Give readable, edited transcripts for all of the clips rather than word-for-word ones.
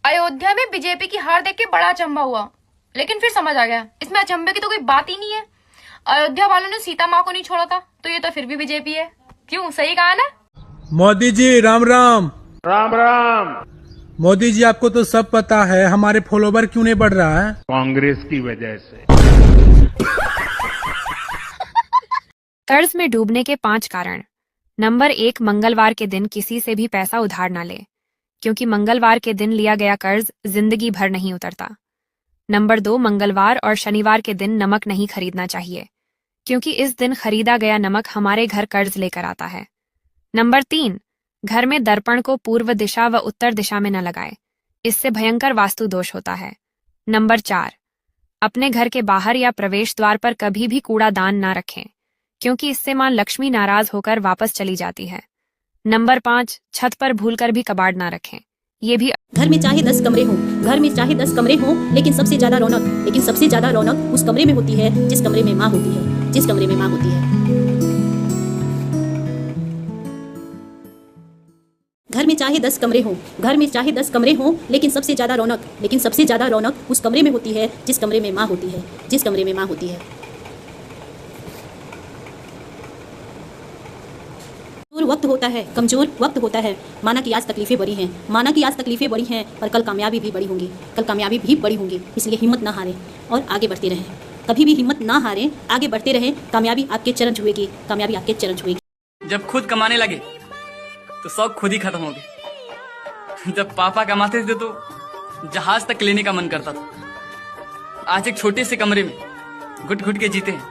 अयोध्या में बीजेपी की हार देख के बड़ा अचंभा हुआ, लेकिन फिर समझ आ गया इसमें अचंभे की तो कोई बात ही नहीं है। अयोध्या वालों ने सीता माँ को नहीं छोड़ा था, तो ये तो फिर भी बीजेपी है। क्यों, सही कहा ना? मोदी जी राम राम। राम राम। मोदी जी आपको तो सब पता है, हमारे फॉलोवर क्यों नहीं बढ़ रहा है? कांग्रेस की वजह से। कर्ज में डूबने के 5 कारण। नंबर 1, मंगलवार के दिन किसी से भी पैसा उधार ना ले, क्योंकि मंगलवार के दिन लिया गया कर्ज जिंदगी भर नहीं उतरता। नंबर 2, मंगलवार और शनिवार के दिन नमक नहीं खरीदना चाहिए, क्योंकि इस दिन खरीदा गया नमक हमारे घर कर्ज लेकर आता है। नंबर 3, घर में दर्पण को पूर्व दिशा व उत्तर दिशा में न लगाए, इससे भयंकर वास्तु दोष होता है। नंबर 4, अपने घर के बाहर या प्रवेश द्वार पर कभी भी कूड़ादान ना रखें, क्योंकि इससे मां लक्ष्मी नाराज होकर वापस चली जाती है। नंबर 5, छत पर भूलकर भी कबाड़ ना रखें। ये भी घर में चाहे 10 कमरे हों, घर में चाहे 10 कमरे हों, लेकिन सबसे ज्यादा रौनक उस कमरे में होती है जिस कमरे में माँ होती है, जिस कमरे में माँ होती है। घर में चाहे 10 कमरे हों, घर में चाहे 10 कमरे हों, लेकिन सबसे ज्यादा रौनक उस कमरे में होती है जिस कमरे में माँ होती है, जिस कमरे में माँ होती है। कमजोर वक्त होता है। माना कि आज तकलीफें बड़ी हैं, पर कल कामयाबी भी बड़ी होंगी। इसलिए हिम्मत ना हारें और आगे बढ़ते रहें। कभी भी हिम्मत ना हारें, आगे बढ़ते रहें। कामयाबी आपके चरण छुएगी। जब खुद कमाने लगे तो शौक खुद ही खत्म हो गए। जब पापा कमाते थे तो जहाज तक लेने का मन करता था। आज एक छोटे से कमरे में घुट घुट के जीते हैं,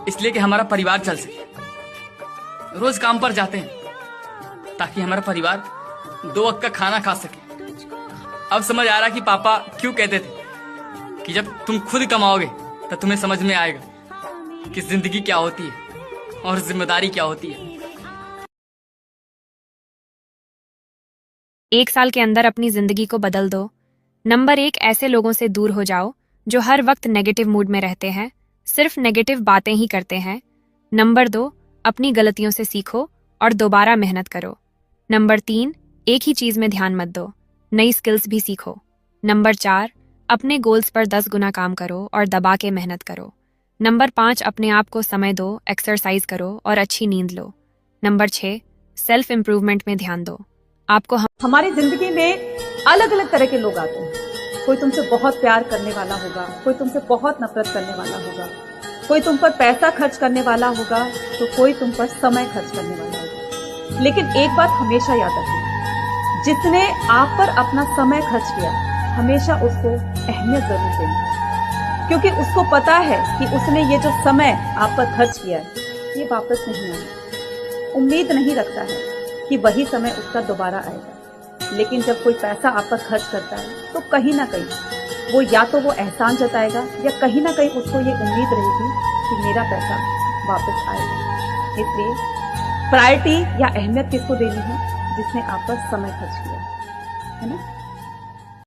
इसलिए कि हमारा परिवार चल सके। रोज काम पर जाते हैं ताकि हमारा परिवार 2 वक्त का खाना खा सके। अब समझ आ रहा कि पापा क्यों कहते थे कि जब तुम खुद कमाओगे तो तुम्हें समझ में आएगा कि जिंदगी क्या होती है और जिम्मेदारी क्या होती है। 1 साल के अंदर अपनी जिंदगी को बदल दो। नंबर 1, ऐसे लोगों से दूर हो जाओ जो हर वक्त नेगेटिव मूड में रहते हैं, सिर्फ नेगेटिव बातें ही करते हैं। नंबर 2, अपनी गलतियों से सीखो और दोबारा मेहनत करो। नंबर 3, एक ही चीज में ध्यान मत दो, नई स्किल्स भी सीखो। नंबर 4, अपने गोल्स पर 10 गुना काम करो और दबा के मेहनत करो। नंबर 5, अपने आप को समय दो, एक्सरसाइज करो और अच्छी नींद लो। नंबर 6, सेल्फ इम्प्रूवमेंट में ध्यान दो। आपको हमारी जिंदगी में अलग अलग तरह के लोग आते हैं। कोई तुमसे बहुत प्यार करने वाला होगा, कोई तुमसे बहुत नफरत करने वाला होगा, कोई तुम पर पैसा खर्च करने वाला होगा, तो कोई तुम पर समय खर्च करने वाला होगा। लेकिन एक बात हमेशा याद रखना, जिसने आप पर अपना समय खर्च किया, हमेशा उसको अहमियत जरूर देनी, क्योंकि उसको पता है कि उसने ये जो समय आप पर खर्च किया है, ये वापस नहीं आएगा। उम्मीद नहीं रखता है कि वही समय उसका दोबारा आएगा। लेकिन जब कोई पैसा आप पर खर्च करता है, तो कहीं ना कहीं वो या तो वो एहसान जताएगा, या कहीं ना कहीं उसको ये उम्मीद रहेगी कि मेरा पैसा वापस आएगा। इसलिए प्रायोरिटी या अहमियत किसको देनी है? जिसने आप पर समय खर्च किया है ना।